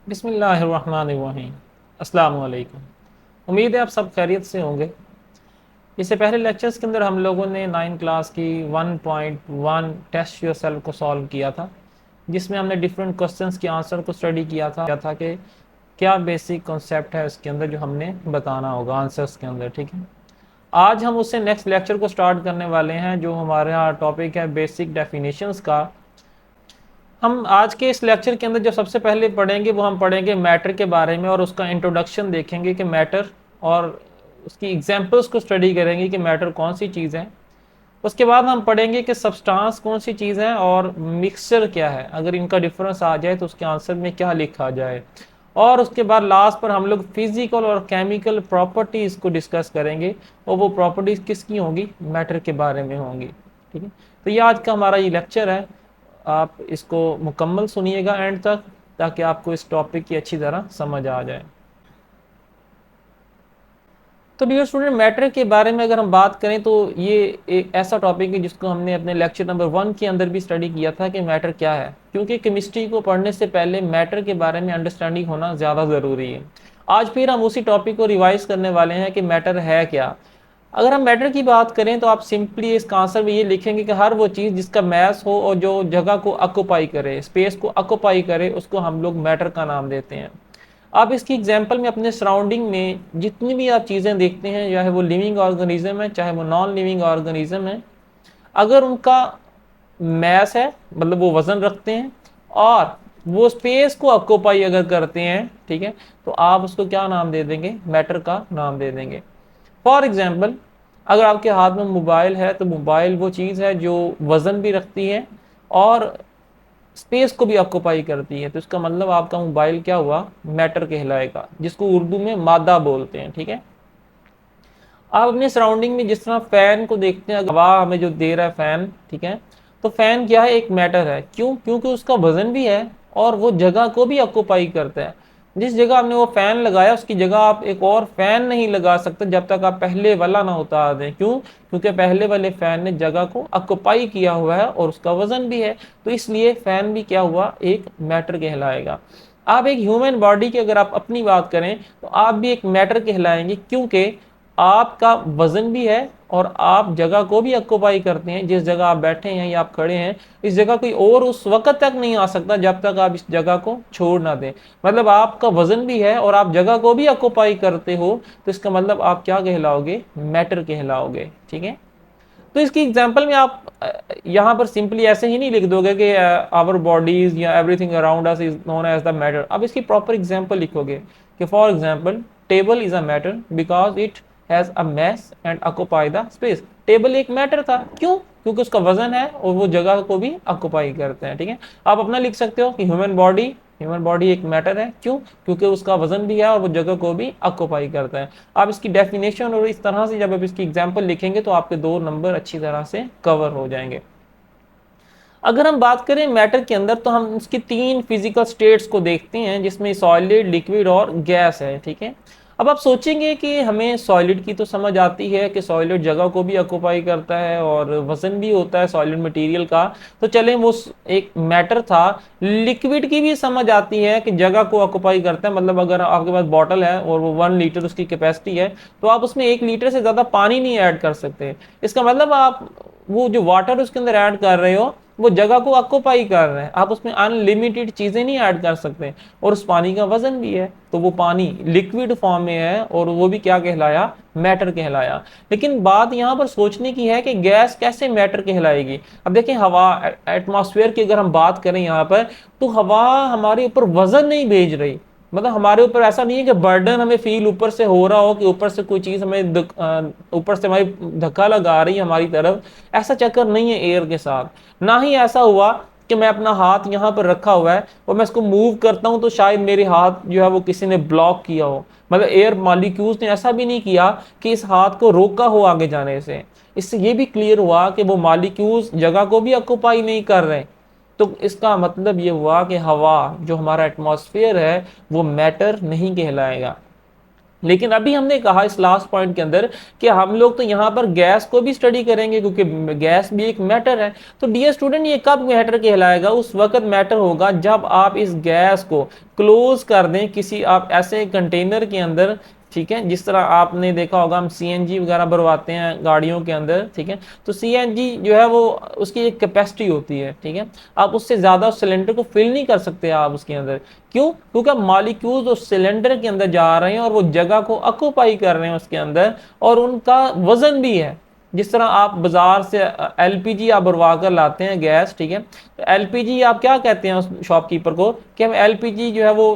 बिस्मिल्लाहिर्रहमानिर्रहीम। अस्सलाम वालेकुम। उम्मीद है आप सब खैरियत से होंगे। इससे पहले लेक्चर्स के अंदर हम लोगों ने 9 क्लास की 1.1 टेस्ट योरसेल्फ को सॉल्व किया था, जिसमें हमने डिफरेंट क्वेश्चंस के आंसर को स्टडी किया था कि क्या बेसिक कॉन्सेप्ट है उसके अंदर जो हमने बताना होगा आंसर्स के अंदर। ठीक है, आज हम उससे नेक्स्ट लेक्चर को स्टार्ट करने वाले हैं, जो हमारा टॉपिक है बेसिक डेफिनेशंस का। हम आज के इस लेक्चर के अंदर जो सबसे पहले पढ़ेंगे वो हम पढ़ेंगे मैटर के बारे में और उसका इंट्रोडक्शन देखेंगे कि मैटर, और उसकी एग्जांपल्स को स्टडी करेंगे कि मैटर कौन सी चीज़ है। उसके बाद हम पढ़ेंगे कि सब्सटेंस कौन सी चीज़ है और मिक्सचर क्या है, अगर इनका डिफरेंस आ जाए तो उसके आंसर में क्या लिखा जाए। और उसके बाद लास्ट पर हम लोग फिजिकल और केमिकल प्रॉपर्टीज़ को डिस्कस करेंगे, और वो प्रॉपर्टीज़ किसकी होंगी, मैटर के बारे में होंगी। ठीक है, तो ये आज का हमारा ये लेक्चर है। आप इसको मुकम्मल सुनिएगा एंड तक, ताकि आपको इस टॉपिक की अच्छी तरह समझ आ जाए। तो डियर स्टूडेंट, मैटर के बारे में अगर हम बात करें तो ये एक ऐसा टॉपिक है जिसको हमने अपने लेक्चर नंबर 1 के अंदर भी स्टडी किया था कि मैटर क्या है, क्योंकि केमिस्ट्री को पढ़ने से पहले मैटर के बारे में अंडरस्टैंडिंग होना ज़्यादा ज़रूरी है। आज फिर हम उसी टॉपिक को रिवाइज करने वाले हैं कि मैटर है क्या। अगर हम मैटर की बात करें तो आप सिंपली इसका आंसर में ये लिखेंगे कि हर वो चीज़ जिसका मैस हो और जो जगह को ऑक्युपाई करे, स्पेस को ऑक्युपाई करे, उसको हम लोग मैटर का नाम देते हैं। आप इसकी एग्जांपल में अपने सराउंडिंग में जितनी भी आप चीज़ें देखते हैं, चाहे वो लिविंग ऑर्गेनिज्म है चाहे वो नॉन लिविंग ऑर्गेनिज्म है, अगर उनका मैस है मतलब वो वजन रखते हैं और वो स्पेस को ऑक्युपाई अगर करते हैं, ठीक है, तो आप उसको क्या नाम दे देंगे, मैटर का नाम दे देंगे। फॉर एग्जाम्पल, अगर आपके हाथ में मोबाइल है तो मोबाइल वो चीज़ है जो वज़न भी रखती है और स्पेस को भी ऑक्युपाई करती है, तो इसका मतलब आपका मोबाइल क्या हुआ, मैटर कहलाएगा, जिसको उर्दू में मादा बोलते हैं। ठीक है, आप अपने सराउंडिंग में जिस तरह फैन को देखते हैं, हवा हमें जो दे रहा है फैन, ठीक है, तो फैन क्या है, एक मैटर है। क्यों? क्योंकि उसका वजन भी है और वो जगह को भी ऑक्युपाई करता है। जिस जगह आपने वो फैन लगाया उसकी जगह आप एक और फैन नहीं लगा सकते जब तक आप पहले वाला ना उतार दें। क्यों? क्योंकि पहले वाले फैन ने जगह को ऑक्युपाई किया हुआ है और उसका वजन भी है, तो इसलिए फैन भी क्या हुआ, एक मैटर कहलाएगा। आप एक ह्यूमन बॉडी की अगर आप अपनी बात करें तो आप भी एक मैटर कहलाएंगे, क्योंकि आपका वजन भी है और आप जगह को भी ऑक्युपाई करते हैं। जिस जगह आप बैठे हैं या आप खड़े हैं, इस जगह कोई और उस वक्त तक नहीं आ सकता जब तक आप इस जगह को छोड़ ना दें। मतलब आपका वजन भी है और आप जगह को भी ऑक्युपाई करते हो, तो इसका मतलब आप क्या कहलाओगे, मैटर कहलाओगे। ठीक है, तो इसकी एग्जांपल में आप यहाँ पर सिंपली ऐसे ही नहीं लिख दोगे कि आवर बॉडीज या everything around us is known as the matter. अब इसकी प्रॉपर एग्जांपल लिखोगे कि for example, table is a matter because it has a mass and occupy the space. Table एक मैटर था, क्यों? क्योंकि उसका वजन है और वो जगह को भी ऑक्युपाई करते हैं। ठीक है, आप अपना लिख सकते हो कि ह्यूमन बॉडी एक मैटर है। क्यों? क्योंकि उसका वजन भी है और वो जगह को भी ऑक्युपाई करता है। आप इसकी डेफिनेशन और इस तरह से जब आप इसकी एग्जांपल लिखेंगे तो आपके 2 नंबर अच्छी तरह से कवर हो जाएंगे। अगर हम बात करें मैटर के अंदर तो हम इसकी 3 फिजिकल स्टेट्स को देखते हैं, जिसमें सॉलिड, लिक्विड और गैस है। ठीक है, अब आप सोचेंगे कि हमें सॉलिड की तो समझ आती है कि सॉलिड जगह को भी ऑक्युपाई करता है और वजन भी होता है सॉलिड मटेरियल का, तो चलें वो एक मैटर था। लिक्विड की भी समझ आती है कि जगह को ऑक्युपाई करता है, मतलब अगर आपके पास बॉटल है और वो 1 लीटर उसकी कैपेसिटी है, तो आप उसमें 1 लीटर से ज़्यादा पानी नहीं ऐड कर सकते। इसका मतलब आप वो जो वाटर उसके अंदर ऐड कर रहे हो वो जगह को ऑक्युपाई कर रहे हैं, आप उसमें अनलिमिटेड चीज़ें नहीं ऐड कर सकते। और उस पानी का वजन भी है, तो वो पानी लिक्विड फॉर्म में है और वो भी क्या कहलाया, मैटर कहलाया। लेकिन बात यहाँ पर सोचने की है कि गैस कैसे मैटर कहलाएगी। अब देखिए, हवा, एटमॉस्फेयर की अगर हम बात करें यहाँ पर, तो हवा हमारे ऊपर वजन नहीं भेज रही। मतलब हमारे ऊपर ऐसा नहीं है कि बर्डन हमें फील ऊपर से हो रहा हो कि ऊपर से कोई चीज़ हमें ऊपर से हमारी धक्का लगा रही है हमारी तरफ। ऐसा चक्कर नहीं है एयर के साथ। ना ही ऐसा हुआ कि मैं अपना हाथ यहाँ पर रखा हुआ है और मैं इसको मूव करता हूँ तो शायद मेरे हाथ जो है वो किसी ने ब्लॉक किया हो। मतलब एयर मॉलिक्यूल्स ने ऐसा भी नहीं किया कि इस हाथ को रोका हो आगे जाने से। इससे ये भी क्लियर हुआ कि वो मॉलिक्यूल्स जगह को भी ऑक्युपाई नहीं कर रहे। तो इसका मतलब ये हुआ कि हवा जो हमारा एटमॉस्फेयर है वो मैटर नहीं कहलाएगा। लेकिन अभी हमने कहा इस लास्ट पॉइंट के अंदर कि हम लोग तो यहाँ पर गैस को भी स्टडी करेंगे, क्योंकि गैस भी एक मैटर है। तो डियर स्टूडेंट, ये कब मैटर कहलाएगा? उस वक्त मैटर होगा जब आप इस गैस को क्लोज कर दें किसी आप ऐसे कंटेनर के अंदर, ठीक है। जिस तरह आपने देखा होगा हम सीएनजी वगैरह भरवाते हैं गाड़ियों के अंदर, ठीक है। तो सीएनजी जो है वो उसकी एक कैपेसिटी होती है, ठीक है। आप उससे ज़्यादा सिलेंडर को फिल नहीं कर सकते आप उसके अंदर। क्यों? क्योंकि मॉलिक्यूल्स उस सिलेंडर के अंदर जा रहे हैं और वो जगह को ऑक्यूपाई कर रहे हैं उसके अंदर, और उनका वजन भी है। जिस तरह आप बाजार से एलपीजी आप भरवा कर लाते हैं गैस, ठीक है। तो एलपीजी आप क्या कहते हैं उस शॉपकीपर को कि हम एलपीजी जो है वो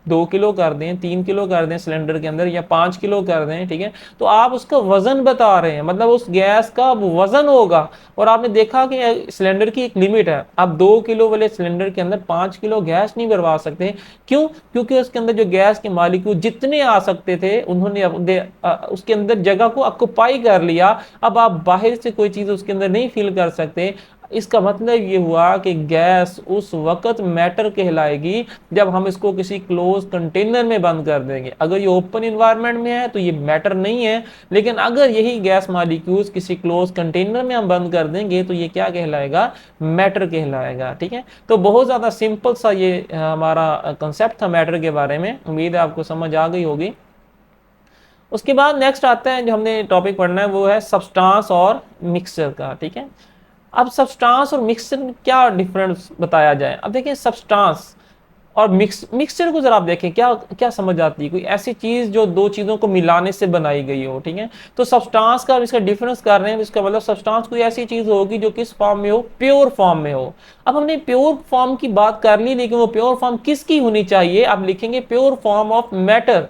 2 किलो कर दें, 3 किलो कर दें सिलेंडर के अंदर, या 5 किलो कर दें, ठीक है। तो आप उसका वजन बता रहे हैं, मतलब उस गैस का वजन होगा। और आपने देखा कि सिलेंडर की एक लिमिट है, आप 2 किलो वाले सिलेंडर के अंदर 5 किलो गैस नहीं भरवा सकते। क्यों? क्योंकि उसके अंदर जो गैस के मालिक्यूल जितने आ सकते थे उन्होंने उसके अंदर जगह को ऑक्यूपाई कर लिया। अब आप बाहर से कोई चीज उसके अंदर नहीं फिल कर सकते। इसका मतलब ये हुआ कि गैस उस वक्त मैटर कहलाएगी जब हम इसको किसी क्लोज कंटेनर में बंद कर देंगे। अगर ये ओपन इन्वायरमेंट में है तो ये मैटर नहीं है, लेकिन अगर यही गैस मॉलिक्यूल्स किसी क्लोज कंटेनर में हम बंद कर देंगे तो ये क्या कहलाएगा? मैटर कहलाएगा, ठीक है। तो बहुत ज्यादा सिंपल सा ये हमारा कंसेप्ट था मैटर के बारे में। उम्मीद है आपको समझ आ गई होगी। उसके बाद नेक्स्ट आता है जो हमने टॉपिक पढ़ना है, वो है सब्सटेंस और मिक्सचर का, ठीक है। अब सब्सटेंस और मिक्सचर में क्या डिफरेंस बताया जाए? अब देखिए सब्सटेंस और मिक्सचर को जरा आप देखें, क्या क्या समझ आती है? कोई ऐसी चीज जो दो चीजों को मिलाने से बनाई गई हो, ठीक है। तो सब्सटेंस का इसका डिफरेंस कर रहे हैं, इसका मतलब सब्सटेंस कोई ऐसी चीज होगी जो किस फॉर्म में हो? प्योर फॉर्म में हो। अब हमने प्योर फॉर्म की बात कर ली, लेकिन वो प्योर फॉर्म किसकी होनी चाहिए? आप लिखेंगे प्योर फॉर्म ऑफ मैटर।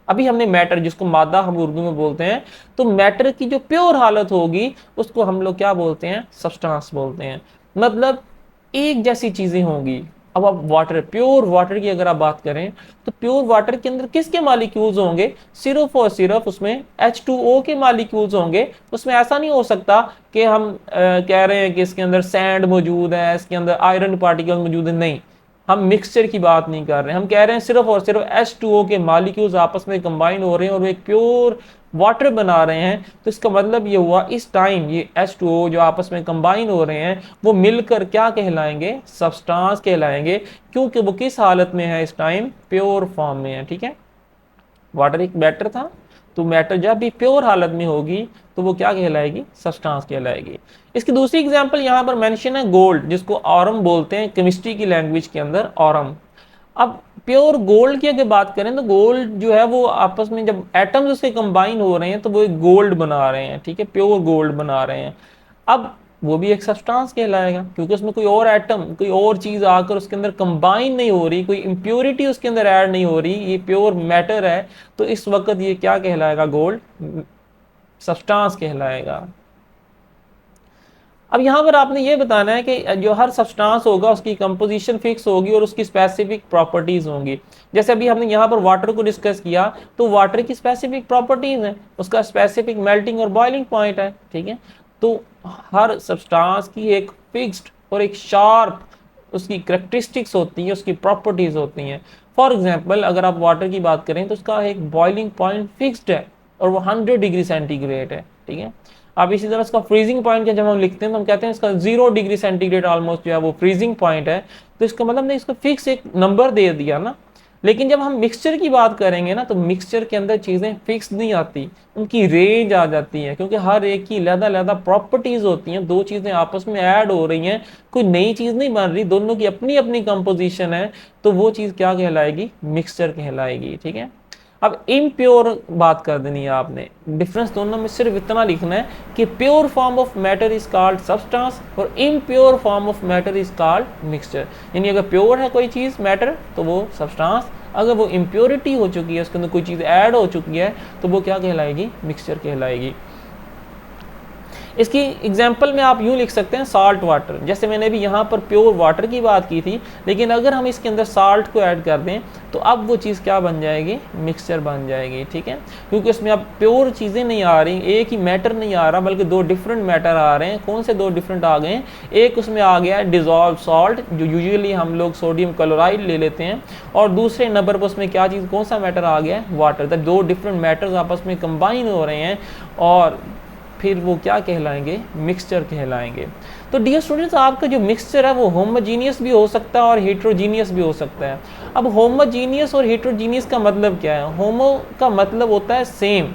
अभी हमने मैटर, जिसको मादा हम उर्दू में बोलते हैं, तो मैटर की जो प्योर हालत होगी उसको हम लोग क्या बोलते हैं? सब्सटेंस बोलते हैं। मतलब एक जैसी चीजें होंगी। अब आप वाटर, प्योर वाटर की अगर आप बात करें तो प्योर वाटर के अंदर किसके मॉलिक्यूल्स होंगे? सिर्फ और सिर्फ उसमें H2O के मॉलिक्यूल्स होंगे। उसमें ऐसा नहीं हो सकता कि हम कह रहे हैं कि इसके अंदर सैंड मौजूद है, इसके अंदर आयरन पार्टिकल मौजूद है। नहीं, हम मिक्सचर की बात नहीं कर रहे हैं। हम कह रहे हैं सिर्फ और सिर्फ H2O के मॉलिक्यूल्स आपस में कंबाइन हो रहे हैं और वो एक प्योर वाटर बना रहे हैं। तो इसका मतलब ये हुआ इस टाइम ये H2O जो आपस में कंबाइन हो रहे हैं वो मिलकर क्या कहलाएंगे? सब्सटेंस कहलाएंगे। क्योंकि वो किस हालत में है इस टाइम? प्योर फॉर्म में है, ठीक है। वाटर एक मैटर था, तो मैटर जब भी प्योर हालत में होगी तो वो क्या कहलाएगी? सब्सटेंस कहलाएगी। इसकी दूसरी एग्जांपल यहाँ पर मेंशन है गोल्ड, जिसको ऑरम बोलते हैं केमिस्ट्री की लैंग्वेज के अंदर, ऑरम। अब प्योर गोल्ड की अगर बात करें तो गोल्ड जो है वो आपस में जब एटम्स उसके कंबाइन हो रहे हैं तो वो एक गोल्ड बना रहे हैं, ठीक है, प्योर गोल्ड बना रहे हैं। अब वो भी एक सब्सटेंस कहलाएगा, क्योंकि उसमें कोई और एटम, कोई और चीज आकर उसके अंदर कंबाइन नहीं हो रही, कोई इंप्योरिटी उसके अंदर ऐड नहीं हो रही, ये प्योर मैटर है। तो इस वक्त ये क्या कहलाएगा? गोल्ड सब्सटेंस कहलाएगा। अब यहाँ पर आपने ये बताना है कि जो हर सब्सटेंस होगा उसकी कंपोजिशन फिक्स होगी और उसकी स्पेसिफिक प्रॉपर्टीज होंगी। जैसे अभी हमने यहाँ पर वाटर को डिस्कस किया, तो वाटर की स्पेसिफिक प्रॉपर्टीज है, उसका स्पेसिफिक मेल्टिंग और बॉइलिंग पॉइंट है, ठीक है। तो हर सब्सटेंस की एक फिक्स्ड और एक शार्प उसकी करेक्टरिस्टिक्स होती हैं, उसकी प्रॉपर्टीज होती हैं। फॉर एग्जाम्पल अगर आप वाटर की बात करें तो उसका एक बॉइलिंग पॉइंट फिक्स्ड है और वो 100 डिग्री सेंटीग्रेड है, ठीक है। अब इसी तरह इसका फ्रीजिंग पॉइंट जब हम लिखते हैं तो हम कहते हैं इसका 0 डिग्री सेंटीग्रेड ऑलमोस्ट जो है वो फ्रीजिंग पॉइंट है। तो इसका मतलब नहीं, इसको फिक्स एक नंबर दे दिया ना। लेकिन जब हम मिक्सचर की बात करेंगे ना तो मिक्सचर के अंदर चीजें फिक्स नहीं आती, उनकी रेंज आ जाती है, क्योंकि हर एक की अलग-अलग प्रॉपर्टीज होती हैं। दो चीजें आपस में ऐड हो रही हैं, कोई नई चीज नहीं बन रही, दोनों की अपनी अपनी कंपोजिशन है। तो वो चीज क्या कहलाएगी? मिक्सचर कहलाएगी, ठीक है। अब इम्प्योर बात कर देनी है आपने, डिफरेंस दोनों में सिर्फ इतना लिखना है कि pure form of matter is called substance और impure form of matter is called mixture. यानी अगर प्योर है कोई चीज मैटर तो वो सब्सटेंस, अगर वो इम्प्योरिटी हो चुकी है, उसके अंदर कोई चीज ऐड हो चुकी है, तो वो क्या कहलाएगी? मिक्सचर कहलाएगी। इसकी एग्जाम्पल में आप यूँ लिख सकते हैं साल्ट वाटर, जैसे मैंने भी यहाँ पर प्योर वाटर की बात की थी, लेकिन अगर हम इसके अंदर साल्ट को ऐड कर दें तो अब वो चीज़ क्या बन जाएगी, मिक्सचर बन जाएगी, ठीक है, क्योंकि उसमें अब प्योर चीज़ें नहीं आ रही, एक ही मैटर नहीं आ रहा बल्कि दो डिफरेंट मैटर आ रहे हैं। कौन से दो डिफरेंट आ गए हैं, एक उसमें आ गया है डिज़ोल्व सॉल्ट, जो यूजुअली हम लोग सोडियम क्लोराइड ले लेते हैं, और दूसरे नंबर पर उसमें क्या चीज़, कौन सा मैटर आ गया है, वाटर। तब दो डिफरेंट मैटर्स आपस में कंबाइन हो रहे हैं और फिर वो क्या कहलाएंगे, मिक्सचर कहलाएंगे। तो डियर स्टूडेंट्स, आपका जो मिक्सचर है वो होमोजीनियस भी हो सकता है और हेट्रोजीनियस भी हो सकता है। अब होमोजीनियस और हेट्रोजीनियस का मतलब क्या है? होमो का मतलब होता है सेम।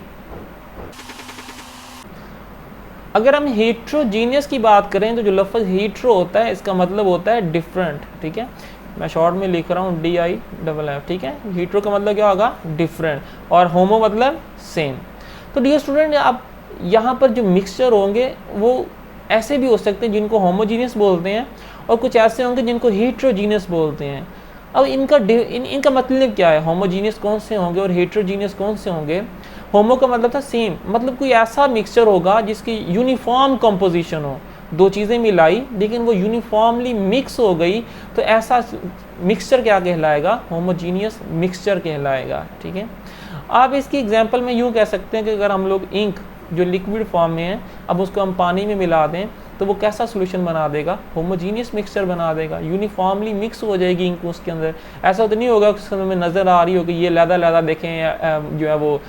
अगर हम हेट्रोजीनियस की बात करें तो जो लफ्ज़ हेट्रो होता है इसका मतलब होता है डिफरेंट, ठीक है, मैं शॉर्ट में लिख रहा हूँ DIFF, ठीक है। हेट्रो का मतलब क्या होगा, डिफरेंट, और होमो मतलब सेम। तो डियर स्टूडेंट, आप यहाँ पर जो मिक्सचर होंगे वो ऐसे भी हो सकते हैं जिनको होमोजीनियस बोलते हैं, और कुछ ऐसे होंगे जिनको हेट्रोजीनियस बोलते हैं। अब इनका मतलब क्या है, होमोजीनियस कौन से होंगे और हेट्रोजीनियस कौन से होंगे? होमो का मतलब था सेम, मतलब कोई ऐसा मिक्सचर होगा जिसकी यूनिफॉर्म कंपोजिशन हो, दो चीज़ें मिलाई लेकिन वो यूनिफॉर्मली मिक्स हो गई, तो ऐसा मिक्सचर क्या कहलाएगा, होमोजीनियस मिक्सचर कहलाएगा, ठीक है। आप इसकी एग्जांपल में यूँ कह सकते हैं कि अगर हम लोग इंक जो लिक्विड फॉर्म में है, अब उसको हम पानी में मिला दें तो वो कैसा सोल्यूशन बना देगा, होमोजीनियस मिक्सचर बना देगा, यूनिफॉर्मली मिक्स हो जाएगी इंक उसके अंदर। ऐसा तो नहीं होगा कि उसके अंदर में नज़र आ रही हो कि ये लहदा देखें जो है वो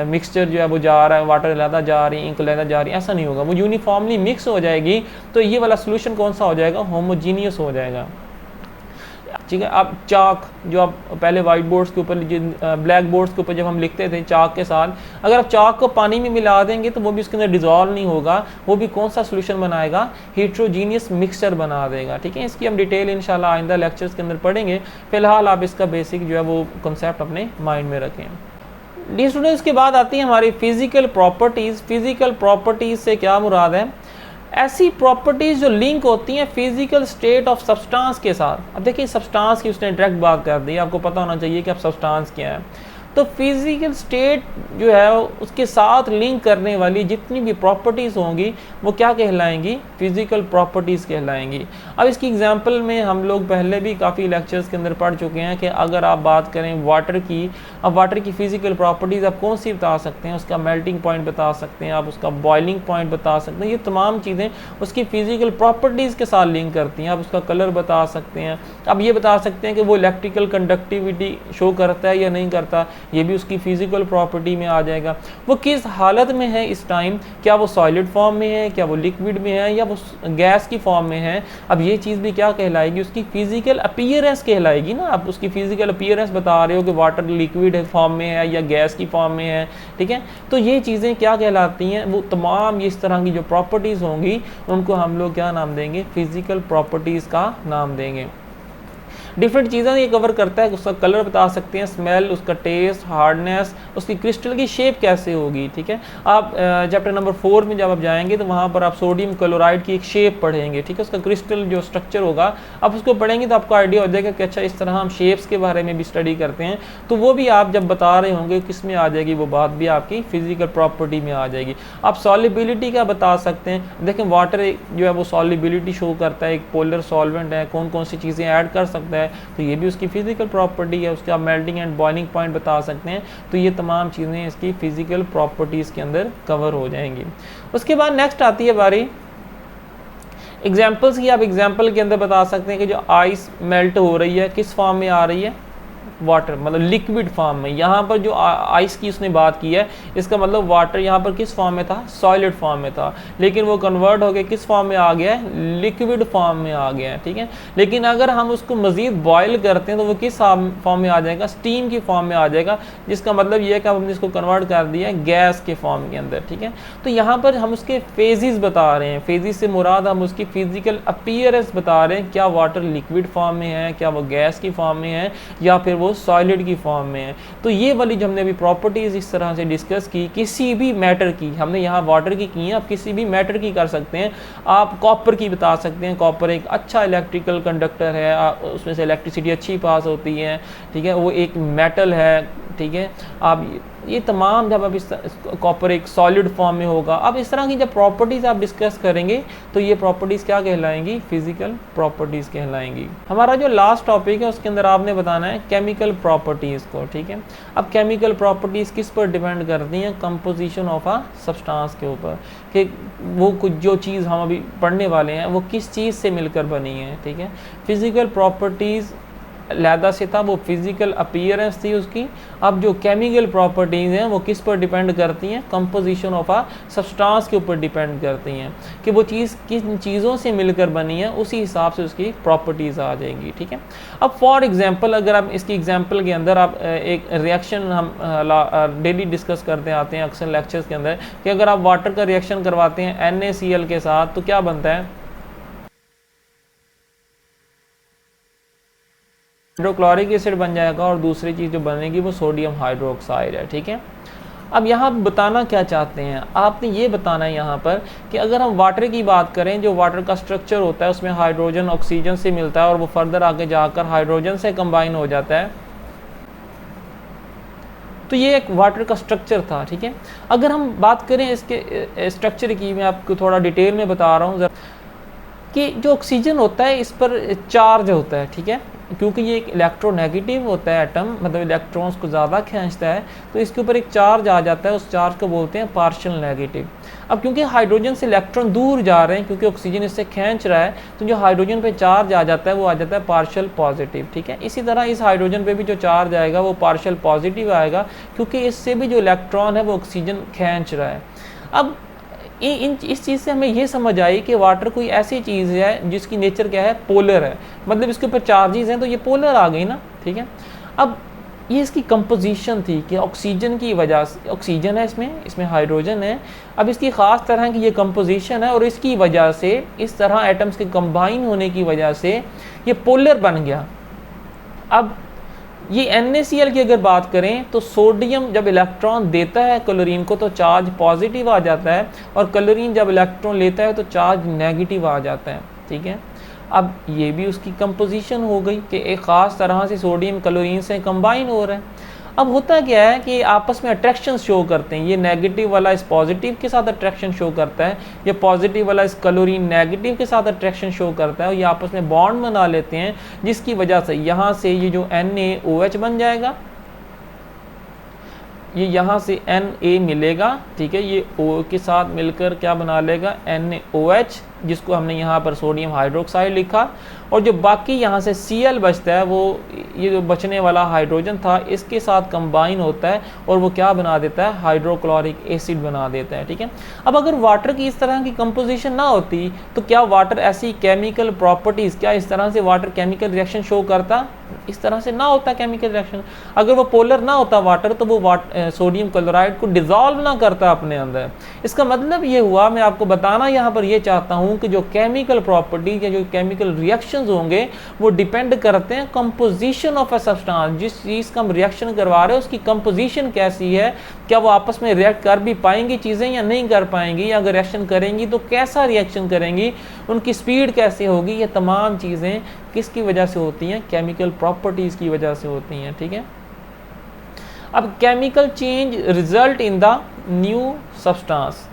मिक्सचर जो है वो जा रहा है, वाटर लहदा जा रही है, इंक लहदा जा रही है, ऐसा नहीं होगा, वो यूनिफॉर्मली मिक्स हो जाएगी। तो ये वाला सोल्यूशन कौन सा हो जाएगा, होमोजीनियस हो जाएगा, ठीक है। अब चाक जो आप पहले वाइट बोर्ड्स के ऊपर, ब्लैक बोर्ड्स के ऊपर जब हम लिखते थे चाक के साथ, अगर आप चाक को पानी में मिला देंगे तो वो भी उसके अंदर डिज़ोल्व नहीं होगा, वो भी कौन सा सोल्यूशन बनाएगा, हेट्रोजीनियस मिक्सचर बना देगा, ठीक है। इसकी हम डिटेल इंशाल्लाह आइंदा लेक्चर्स के अंदर पढ़ेंगे। फिलहाल आप इसका बेसिक जो है वो कॉन्सेप्ट अपने माइंड में रखें। डी स्टूडेंट्स, के बाद आती है हमारी फिजिकल प्रॉपर्टीज़। फिजिकल प्रॉपर्टीज़ से क्या मुराद है, ऐसी प्रॉपर्टीज़ जो लिंक होती हैं फिजिकल स्टेट ऑफ सब्सटेंस के साथ। अब देखिए सब्सटेंस की उसने डायरेक्ट बात कर दी, आपको पता होना चाहिए कि अब सब्सटेंस क्या है। तो फिजिकल स्टेट जो है उसके साथ लिंक करने वाली जितनी भी प्रॉपर्टीज़ होंगी वो क्या कहलाएंगी, फिजिकल प्रॉपर्टीज़ कहलाएंगी। अब इसकी एग्जांपल में हम लोग पहले भी काफ़ी लेक्चर्स के अंदर पढ़ चुके हैं कि अगर आप बात करें वाटर की, अब वाटर की फ़िज़िकल प्रॉपर्टीज़ आप कौन सी बता सकते हैं, उसका मेल्टिंग पॉइंट बता सकते हैं, आप उसका बॉइलिंग पॉइंट बता सकते हैं, ये तमाम चीज़ें उसकी फ़िज़िकल प्रॉपर्टीज़ के साथ लिंक करती हैं। आप उसका कलर बता सकते हैं, अब ये बता सकते हैं कि वो इलेक्ट्रिकल कंडक्टिविटी शो करता है या नहीं करता, ये भी उसकी फिजिकल प्रॉपर्टी में आ जाएगा। वो किस हालत में है इस टाइम, क्या वो सॉलिड फॉर्म में है, क्या वो लिक्विड में है, या वो गैस की फॉर्म में है, अब ये चीज़ भी क्या कहलाएगी, उसकी फिजिकल अपीयरेंस कहलाएगी ना। आप उसकी फिजिकल अपीयरेंस बता रहे हो कि वाटर लिक्विड फॉर्म में है या गैस की फॉर्म में है, ठीक है। तो ये चीज़ें क्या कहलाती हैं, वो तमाम इस तरह की जो प्रॉपर्टीज़ होंगी उनको हम लोग क्या नाम देंगे, फिजिकल प्रॉपर्टीज़ का नाम देंगे। डिफरेंट चीज़ें ये कवर करता है, उसका कलर बता सकते हैं, स्मेल, उसका टेस्ट, हार्डनेस, उसकी क्रिस्टल की शेप कैसे होगी, ठीक है। आप चैप्टर नंबर 4 में जब आप जाएंगे तो वहाँ पर आप सोडियम क्लोराइड की एक शेप पढ़ेंगे, ठीक है, उसका क्रिस्टल जो स्ट्रक्चर होगा आप उसको पढ़ेंगे तो आपको आइडिया हो जाएगा कि अच्छा इस तरह हम शेप्स के बारे में भी स्टडी करते हैं। तो वो भी आप जब बता रहे होंगे किस में आ जाएगी, वो बात भी आपकी फिजिकल प्रॉपर्टी में आ जाएगी। आप सॉलिबिलिटी का बता सकते हैं, देखें वाटर जो है वो सॉलिबिलिटी शो करता है, एक पोलर सॉल्वेंट है, कौन कौन सी चीज़ें ऐड कर सकता है, तो ये भी उसकी फिजिकल प्रॉपर्टी है। उसके आप मेल्टिंग एंड बॉइलिंग पॉइंट बता सकते हैं। तो ये तमाम चीज़ें इसकी फिजिकल प्रॉपर्टीज़ के अंदर कवर हो जाएंगी। उसके बाद नेक्स्ट आती है बारी एग्जाम्पल्स की। आप एग्जाम्पल के अंदर बता सकते हैं कि जो आइस मेल्ट हो रही है किस फॉर्म में आ रही है, वाटर, मतलब लिक्विड फॉर्म में। यहाँ पर जो आइस की उसने बात की है इसका मतलब वाटर यहाँ पर किस फॉर्म में था, सॉलिड फॉर्म में था, लेकिन वो कन्वर्ट हो गया किस फॉर्म में आ गया है, लिक्विड फॉर्म में आ गया है, ठीक है। लेकिन अगर हम उसको मज़ीद बॉयल करते हैं तो वो किस फॉर्म में आ जाएगा, स्टीम की फॉर्म में आ जाएगा, जिसका मतलब ये है कि हमने इसको कन्वर्ट कर दिया है गैस के फॉर्म के अंदर, ठीक है। तो यहाँ पर हम उसके फेजेस बता रहे हैं, फेजेस से मुराद हम उसकी फिजिकल अपीयरेंस बता रहे हैं, क्या वाटर लिक्विड फॉर्म में है, क्या वो गैस की फॉर्म में है, या फिर वो सॉलिड की फॉर्म में है। तो ये वाली जो हमने अभी प्रॉपर्टीज़ इस तरह से डिस्कस की, किसी भी मैटर की, हमने यहाँ वाटर की है, आप किसी भी मैटर की कर सकते हैं। आप कॉपर की बता सकते हैं, कॉपर एक अच्छा इलेक्ट्रिकल कंडक्टर है, उसमें से इलेक्ट्रिसिटी अच्छी पास होती है, ठीक है, वो एक मेटल है, ठीक है। आप ये तमाम जब आप इस कॉपर एक सॉलिड फॉर्म में होगा, अब इस तरह की जब प्रॉपर्टीज़ आप डिस्कस करेंगे तो ये प्रॉपर्टीज़ क्या कहलाएंगी, फिजिकल प्रॉपर्टीज़ कहलाएंगी। हमारा जो लास्ट टॉपिक है उसके अंदर आपने बताना है केमिकल प्रॉपर्टीज़ को, ठीक है। अब केमिकल प्रॉपर्टीज़ किस पर डिपेंड करती हैं, कंपोजिशन ऑफ अ सब्सटेंस के ऊपर, कि वो कुछ जो चीज़ हम अभी पढ़ने वाले हैं वो किस चीज़ से मिलकर बनी है, ठीक है। फिजिकल प्रॉपर्टीज़ लैदा से था, वो फिजिकल अपीयरेंस थी उसकी। अब जो केमिकल प्रॉपर्टीज़ हैं वो किस पर डिपेंड करती हैं, कंपोजिशन ऑफ आ सब्सटेंस के ऊपर डिपेंड करती हैं, कि वो चीज़ किन चीज़ों से मिलकर बनी है, उसी हिसाब से उसकी प्रॉपर्टीज़ आ जाएंगी, ठीक है। अब फॉर एग्जांपल अगर आप इसकी एग्जांपल के अंदर आप एक रिएक्शन हम डेली डिस्कस करते आते हैं अक्सर लेक्चर्स के अंदर, कि अगर आप वाटर का रिएक्शन करवाते हैं NaCl के साथ तो क्या बनता है, हाइड्रोक्लोरिक एसिड बन जाएगा, और दूसरी चीज़ जो बनेगी वो सोडियम हाइड्रोक्साइड है, ठीक है। अब यहाँ बताना क्या चाहते हैं, आपने ये बताना है यहाँ पर कि अगर हम वाटर की बात करें, जो वाटर का स्ट्रक्चर होता है उसमें हाइड्रोजन ऑक्सीजन से मिलता है और वो फर्दर आगे जाकर हाइड्रोजन से कंबाइन हो जाता है, तो ये एक वाटर का स्ट्रक्चर था, ठीक है। अगर हम बात करें इसके स्ट्रक्चर की, मैं आपको थोड़ा डिटेल में बता रहा हूँ कि जो ऑक्सीजन होता है इस पर चार्ज होता है, ठीक है, क्योंकि ये एक इलेक्ट्रोनेगेटिव होता है एटम, मतलब इलेक्ट्रॉन्स को ज़्यादा खींचता है, तो इसके ऊपर एक चार्ज आ जाता है, उस चार्ज को बोलते हैं पार्शियल नेगेटिव। अब क्योंकि हाइड्रोजन से इलेक्ट्रॉन दूर जा रहे हैं, क्योंकि ऑक्सीजन इससे खींच रहा है, तो जो हाइड्रोजन पे चार्ज आ जाता है वो आ जाता है पार्शियल पॉजिटिव, ठीक है। इसी तरह इस हाइड्रोजन पे भी जो चार्ज आएगा वो पार्शियल पॉजिटिव आएगा, क्योंकि इससे भी जो इलेक्ट्रॉन है वो ऑक्सीजन खींच रहा है। अब इस चीज़ से हमें ये समझ आई कि वाटर कोई ऐसी चीज़ है जिसकी नेचर क्या है, पोलर है, मतलब इसके ऊपर चार्जेस हैं तो ये पोलर आ गई ना, ठीक है। अब ये इसकी कंपोजिशन थी कि ऑक्सीजन की वजह से, ऑक्सीजन है इसमें हाइड्रोजन है, अब इसकी ख़ास तरह की ये कंपोजिशन है और इसकी वजह से, इस तरह एटम्स के कंबाइन होने की वजह से ये पोलर बन गया। अब ये NaCl की अगर बात करें तो सोडियम जब इलेक्ट्रॉन देता है क्लोरीन को तो चार्ज पॉजिटिव आ जाता है, और क्लोरीन जब इलेक्ट्रॉन लेता है तो चार्ज नेगेटिव आ जाता है, ठीक है। अब ये भी उसकी कंपोजिशन हो गई कि एक ख़ास तरह से सोडियम क्लोरीन से कंबाइन हो रहा है। अब होता क्या है कि आपस में अट्रैक्शन शो करते हैं, ये नेगेटिव वाला इस पॉजिटिव के साथ अट्रैक्शन शो करता है, ये पॉजिटिव वाला इस क्लोरीन नेगेटिव के साथ अट्रैक्शन शो करता है, और ये आपस में बॉन्ड बना लेते हैं, जिसकी वजह से यहाँ से ये जो NaOH बन जाएगा, ये यहाँ से Na मिलेगा, ठीक है, ये O के साथ मिलकर क्या बना लेगा, NaOH, जिसको हमने यहाँ पर सोडियम हाइड्रोक्साइड लिखा, और जो बाकी यहाँ से Cl बचता है वो ये जो बचने वाला हाइड्रोजन था इसके साथ कंबाइन होता है और वो क्या बना देता है, हाइड्रोक्लोरिक एसिड बना देता है, ठीक है। अब अगर वाटर की इस तरह की कंपोजिशन ना होती तो क्या वाटर ऐसी केमिकल प्रॉपर्टीज़, क्या इस तरह से वाटर केमिकल रिएक्शन शो करता, इस तरह से ना होता केमिकल रिएक्शन। अगर वो पोलर ना होता वाटर तो वो सोडियम क्लोराइड को डिज़ोल्व ना करता अपने अंदर। इसका मतलब ये हुआ, मैं आपको बताना यहाँ पर ये चाहता हूँ कि जो केमिकल प्रॉपर्टीज या जो केमिकल रिएक्शंस होंगे वो डिपेंड करते हैं कंपोजिशन ऑफ अ सब्सटेंस, जिस चीज़ का हम रिएक्शन करवा रहे हैं उसकी कंपोजिशन कैसी है, क्या वो आपस में रिएक्ट कर भी पाएंगी चीज़ें या नहीं कर पाएंगी, या अगर रिएक्शन करेंगी तो कैसा रिएक्शन करेंगी, उनकी स्पीड कैसे होगी, ये तमाम चीज़ें किसकी वजह से होती हैं, केमिकल प्रॉपर्टीज़ की वजह से होती हैं, ठीक है। अब chemical change result in the new substance,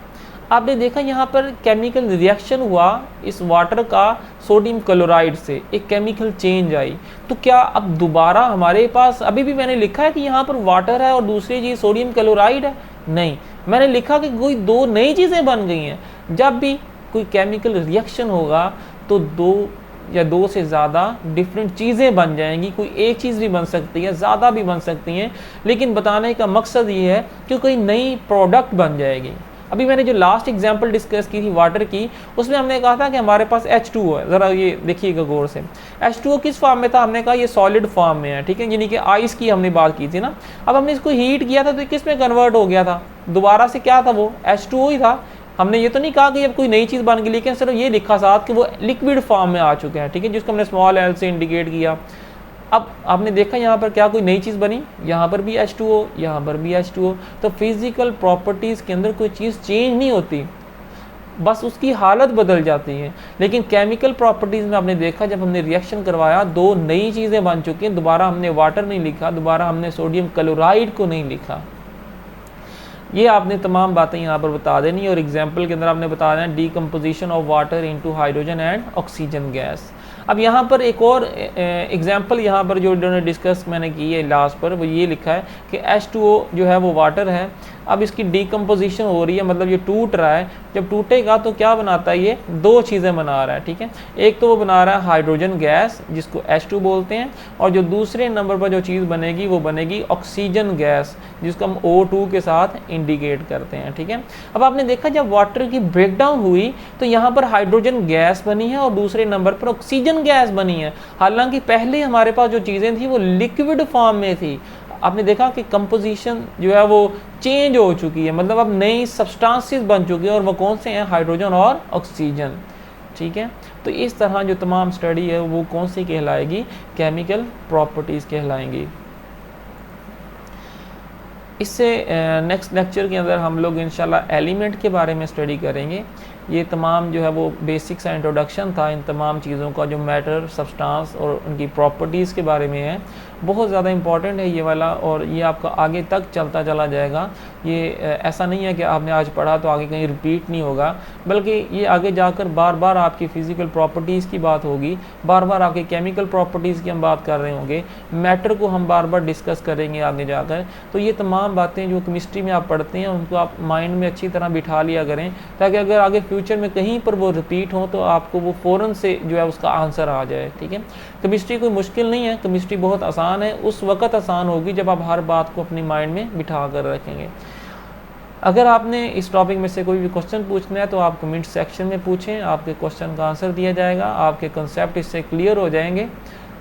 आपने देखा यहाँ पर केमिकल रिएक्शन हुआ इस वाटर का सोडियम क्लोराइड से, एक केमिकल चेंज आई, तो क्या अब दोबारा हमारे पास, अभी भी मैंने लिखा है कि यहाँ पर वाटर है और दूसरी चीज़ सोडियम क्लोराइड है, नहीं, मैंने लिखा कि कोई दो नई चीज़ें बन गई हैं। जब भी कोई केमिकल रिएक्शन होगा तो दो या दो से ज़्यादा डिफरेंट चीज़ें बन जाएंगी, कोई एक चीज़ भी बन सकती है, ज़्यादा भी बन सकती हैं, लेकिन बताने का मकसद ये है कि कोई नई प्रोडक्ट बन जाएगी। अभी मैंने जो लास्ट एग्जांपल डिस्कस की थी वाटर की, उसमें हमने कहा था कि हमारे पास H2O है, ज़रा ये देखिएगा गौर से, H2O किस फॉर्म में था, हमने कहा ये सॉलिड फॉर्म में है, ठीक है, यानी कि आइस की हमने बात की थी ना। अब हमने इसको हीट किया था तो किस में कन्वर्ट हो गया था, दोबारा से क्या था, वो H2O ही था। हमने ये तो नहीं कहा कि अब कोई नई चीज़ बन गई, लेकिन सिर्फ ये लिखा साथ कि वो लिक्विड फॉर्म में आ चुके हैं, ठीक है, जिसको हमने स्मॉल l से इंडिकेट किया। अब आपने देखा यहाँ पर क्या कोई नई चीज़ बनी, यहाँ पर भी H2O, यहाँ पर भी H2O, तो फिजिकल प्रॉपर्टीज़ के अंदर कोई चीज़ चेंज नहीं होती। बस उसकी हालत बदल जाती है। लेकिन केमिकल प्रॉपर्टीज़ में आपने देखा जब हमने रिएक्शन करवाया दो नई चीज़ें बन चुकी हैं, दोबारा हमने वाटर नहीं लिखा, दोबारा हमने सोडियम क्लोराइड को नहीं लिखा। ये आपने तमाम बातें यहाँ पर बता देनी और एग्जाम्पल के अंदर आपने बता देना decomposition of water into hydrogen and oxygen gas. अब यहाँ पर एक और एग्जाम्पल यहाँ पर जो इन्होंने डिस्कस मैंने की है लास्ट पर, वो ये लिखा है कि H2O जो है वो वाटर है। अब इसकी डीकम्पोजिशन हो रही है, मतलब ये टूट रहा है। जब टूटेगा तो क्या बनाता है, ये दो चीज़ें बना रहा है, ठीक है। एक तो वो बना रहा है हाइड्रोजन गैस जिसको H2 बोलते हैं, और जो दूसरे नंबर पर जो चीज़ बनेगी वो बनेगी ऑक्सीजन गैस जिसको हम O2 के साथ इंडिकेट करते हैं, ठीक है। अब आपने देखा जब वाटर की ब्रेकडाउन हुई तो यहाँ पर हाइड्रोजन गैस बनी है और दूसरे नंबर पर ऑक्सीजन गैस बनी है। हालांकि पहले हमारे पास जो चीज़ें थी वो लिक्विड फॉर्म में थी। आपने देखा कि कंपोजिशन जो है वो चेंज हो चुकी है, मतलब अब नई सब्सटेंसेस बन चुकी है और वो कौन से हैं, हाइड्रोजन और ऑक्सीजन, ठीक है। तो इस तरह जो तमाम स्टडी है वो कौन सी कहलाएगी, केमिकल प्रॉपर्टीज़ कहलाएंगी। इससे नेक्स्ट लेक्चर के अंदर हम लोग इंशाल्लाह एलिमेंट के बारे में स्टडी करेंगे। ये तमाम जो है वो बेसिक सा इंट्रोडक्शन था इन तमाम चीज़ों का, जो मैटर, सब्सटेंस और उनकी प्रॉपर्टीज़ के बारे में है। बहुत ज़्यादा इंपॉर्टेंट है ये वाला, और ये आपका आगे तक चलता चला जाएगा। ये ऐसा नहीं है कि आपने आज पढ़ा तो आगे कहीं रिपीट नहीं होगा, बल्कि ये आगे जाकर बार बार आपकी फ़िज़िकल प्रॉपर्टीज़ की बात होगी, बार बार आपके केमिकल प्रॉपर्टीज़ की हम बात कर रहे होंगे, मैटर को हम बार बार डिस्कस करेंगे आगे जाकर। तो ये तमाम बातें जो केमिस्ट्री में आप पढ़ते हैं उनको आप माइंड में अच्छी तरह बिठा लिया करें, ताकि अगर आगे फ्यूचर में कहीं पर वो रिपीट हो तो आपको वो फ़ौरन से जो है उसका आंसर आ जाए, ठीक है। केमिस्ट्री कोई मुश्किल नहीं है, केमिस्ट्री बहुत आसान है। उस वक़्त आसान होगी जब आप हर बात को अपनी माइंड में बिठा कर रखेंगे। अगर आपने इस टॉपिक में से कोई भी क्वेश्चन पूछना है तो आप कमेंट सेक्शन में पूछें, आपके क्वेश्चन का आंसर दिया जाएगा, आपके कंसेप्ट इससे क्लियर हो जाएंगे।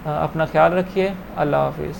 अपना ख्याल रखिए। अल्लाह हाफिज़।